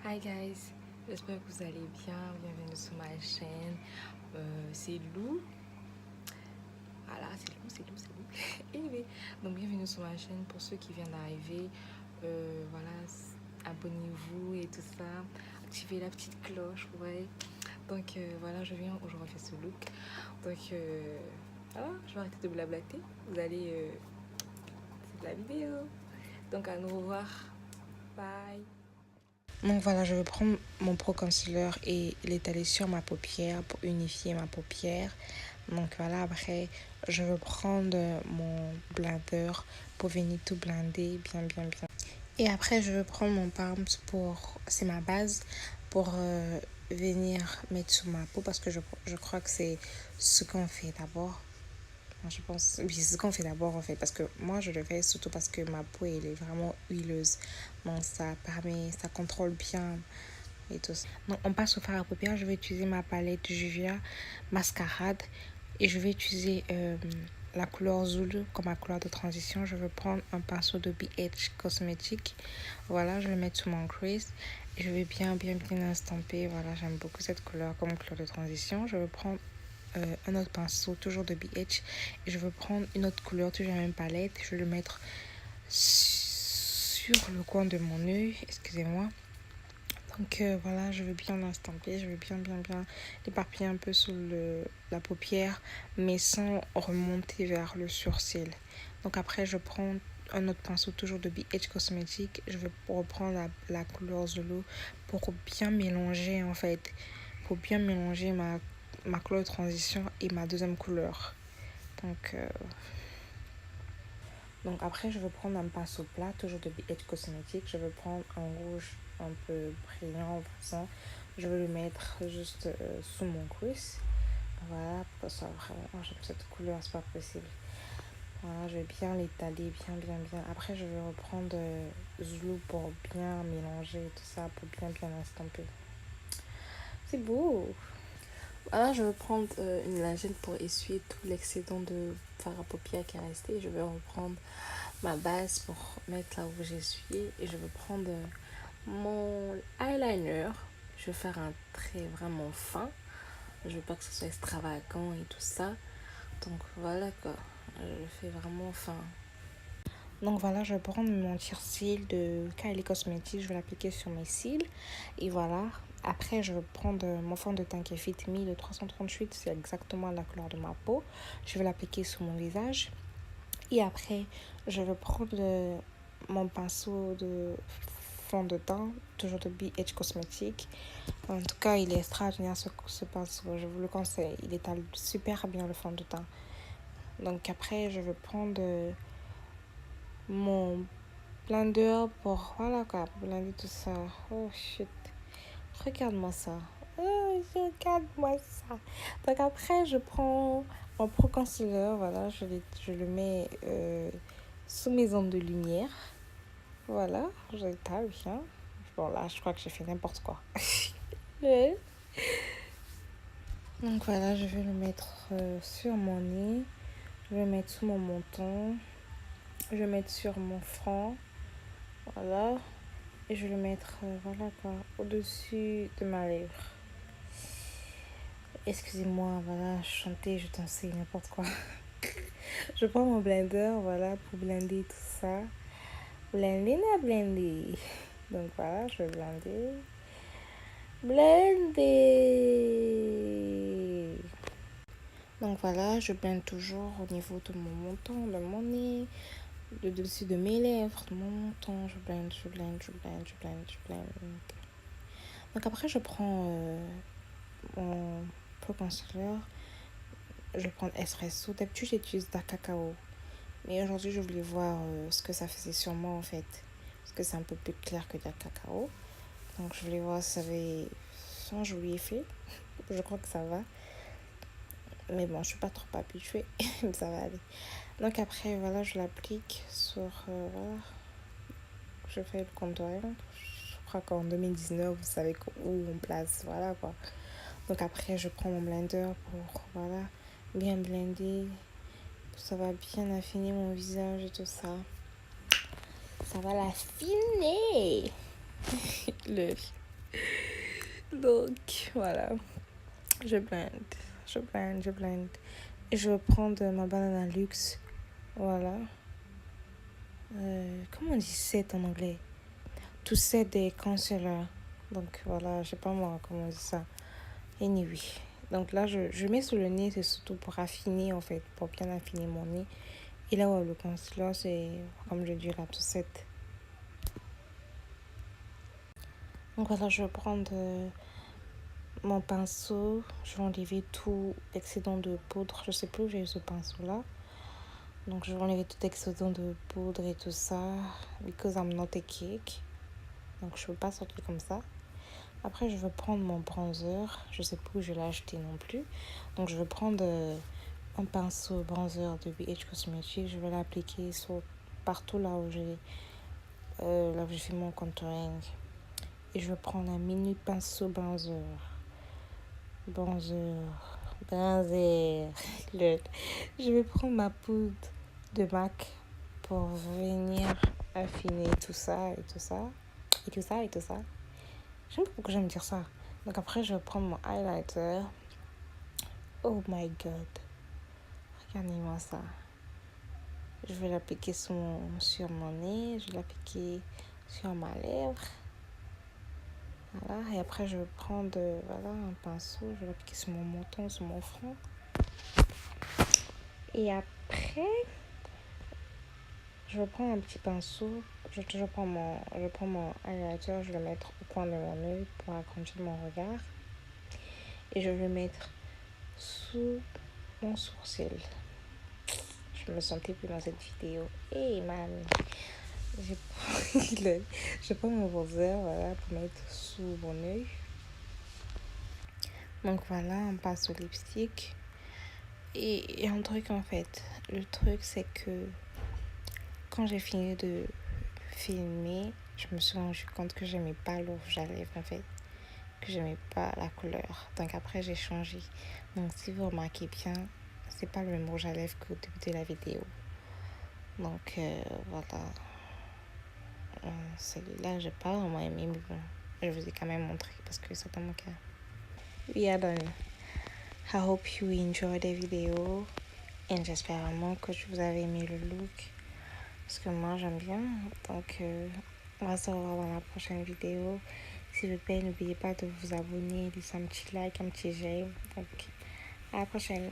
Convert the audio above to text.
Hi guys, j'espère que vous allez bien. Bienvenue sur ma chaîne. C'est Lou. Voilà, c'est Lou. Anyway, donc bienvenue sur ma chaîne. Pour ceux qui viennent d'arriver, voilà, abonnez-vous et tout ça. Activez la petite cloche, ouais. Donc voilà, je viens aujourd'hui faire ce look. Donc voilà, je vais arrêter de blablater. Vous allez, c'est de la vidéo. Donc à nous revoir. Bye. Donc voilà, je vais prendre mon Pro Concealer et l'étaler sur ma paupière pour unifier ma paupière. Donc voilà, après, je vais prendre mon blender pour venir tout blender bien. Et après, je vais prendre mon Palms pour, c'est ma base, pour venir mettre sur ma peau parce que je crois que c'est ce qu'on fait d'abord. Je pense, oui, c'est ce qu'on fait d'abord en fait, parce que moi je le fais surtout parce que ma peau elle est vraiment huileuse. Donc ça permet, ça contrôle bien et tout ça. Donc on passe au fard à paupières. Je vais utiliser ma palette Juvia Mascarade et je vais utiliser la couleur Zulu comme ma couleur de transition. Je vais prendre un pinceau de BH Cosmétique. Voilà, je vais le mettre sur mon crease. Et je vais bien estamper. Voilà, j'aime beaucoup cette couleur comme couleur de transition. Je vais prendre un autre pinceau, toujours de BH. Et je vais prendre une autre couleur, toujours la même palette. Je vais le mettre sur le coin de mon œil. Excusez-moi. Donc voilà, je vais bien l'estamper, je vais bien l'éparpiller un peu sur la paupière, mais sans remonter vers le sourcil. Donc après, je prends un autre pinceau, toujours de BH Cosmétique. Je vais reprendre la couleur Zulu pour bien mélanger en fait, pour bien mélanger ma couleur de transition et ma deuxième couleur. Donc après, je vais prendre un pinceau plat, toujours de BH Cosmétique. Je vais prendre un rouge un peu brillant, passant. Je vais le mettre juste sous mon crease. Voilà, pour que ça soit vraiment... Oh, j'aime cette couleur, c'est pas possible. Voilà, je vais bien l'étaler, bien. Après, je vais reprendre Zulu pour bien mélanger tout ça, pour bien estamper. C'est beau! Voilà, je vais prendre une lingette pour essuyer tout l'excédent de fard à paupières qui est resté. Je vais reprendre ma base pour mettre là où j'ai essuyé. Et je vais prendre mon eyeliner. Je vais faire un trait vraiment fin. Je veux pas que ce soit extravagant et tout ça. Donc voilà quoi. Je le fais vraiment fin. Donc voilà, je vais prendre mon tire-cils de Kylie Cosmetics. Je vais l'appliquer sur mes cils. Et voilà. Après, je vais prendre mon fond de teint qui est Fit Me de 338. C'est exactement la couleur de ma peau. Je vais l'appliquer sur mon visage. Et après, je vais prendre mon pinceau de fond de teint, toujours de BH Cosmétique. En tout cas, il est extraordinaire ce pinceau, je vous le conseille. Il étale super bien le fond de teint. Donc après, je vais prendre mon blender pour, voilà quoi, blender tout ça. Oh shit, regarde-moi ça. Oh, regarde-moi ça. Donc après, je prends mon Pro Concealer, voilà, je le mets sous mes ondes de lumière. Voilà, je l'étale bien. Bon là, je crois que j'ai fait n'importe quoi. Donc voilà, je vais le mettre sur mon nez. Je vais le mettre sous mon menton. Je vais le mettre sur mon front. Voilà. Et je vais le mettre, voilà quoi, au-dessus de ma lèvre. Excusez-moi, voilà, je chantais, je dansais, n'importe quoi. Je prends mon blender, voilà, pour blender tout ça. Blender. Donc voilà, je vais blender. Donc voilà, je blende toujours au niveau de mon menton, de mon nez, le dessus de mes lèvres, de mon menton. Je blende. Donc après, je prends mon Pro Concealer. Je vais prendre Espresso. D'habitude, j'utilise de la cacao. Mais aujourd'hui, je voulais voir ce que ça faisait sur moi en fait. Parce que c'est un peu plus clair que de la cacao. Donc je voulais voir si ça avait un joli effet. Je crois que ça va. Mais bon, je suis pas trop habituée. Mais ça va aller. Donc après, voilà, je l'applique sur... voilà. Je fais le contouring. Je crois qu'en 2019, vous savez où on place. Voilà quoi. Donc après, je prends mon blender pour, voilà, bien blender. Ça va bien affiner mon visage et tout ça. Ça va l'affiner. Le... Donc, voilà. Je blende. Et je vais prendre ma banane luxe. Voilà. Comment on dit set en anglais? To set des concealers. Donc, voilà, je sais pas moi comment on dit ça. Anyway. Donc là, je mets sur le nez, c'est surtout pour affiner, en fait. Pour bien affiner mon nez. Et là, ouais, le concealer, c'est, comme je dis, là, to set. Donc voilà, je vais prendre mon pinceau. Je vais enlever tout l'excédent de poudre. Je sais plus où j'ai eu ce pinceau-là. Donc je vais enlever tout l'excédent de poudre et tout ça. Because I'm not a cake. Donc je ne peux pas sortir comme ça. Après, je vais prendre mon bronzer. Je sais plus où je l'ai acheté non plus. Donc je vais prendre un pinceau bronzer de BH Cosmetics. Je vais l'appliquer sur partout là où j'ai fait mon contouring. Et je vais prendre un mini pinceau bronzer. Je vais prendre ma poudre de MAC pour venir affiner tout ça et tout ça. Et tout ça et tout ça. Je sais pas pourquoi j'aime dire ça. Donc après, je vais prendre mon highlighter. Oh my god. Regardez-moi ça. Je vais l'appliquer sur mon nez. Je vais l'appliquer sur ma lèvre. Voilà. Et après, je vais prendre un pinceau. Je vais l'appliquer sur mon menton, sur mon front. Et après, je vais prendre un petit pinceau. Je prends mon highlighter. Je vais le mettre au coin de mon œil pour agrandir mon regard. Et je vais le mettre sous mon sourcil. Je me sentais plus dans cette vidéo. Hey man, je prends mon bronzer voilà, pour mettre sous mon œil. Donc voilà, on passe au lipstick. Et un truc en fait, le truc c'est que quand j'ai fini de filmer, je me suis rendu compte que j'aimais pas le rouge à lèvres en fait, que j'aimais pas la couleur. Donc après j'ai changé. Donc si vous remarquez bien, c'est pas le même rouge à lèvres qu'au début de la vidéo. Donc voilà. Celui-là, j'ai pas vraiment aimé, mais bon, je vous ai quand même montré parce que c'est dans mon cas. We are done. I hope you enjoyed the video. Et j'espère vraiment que vous avez aimé le look. Parce que moi, j'aime bien. Donc, on va se revoir dans la prochaine vidéo. S'il vous plaît, n'oubliez pas de vous abonner, laisser un petit like, un petit j'aime. Donc, à la prochaine.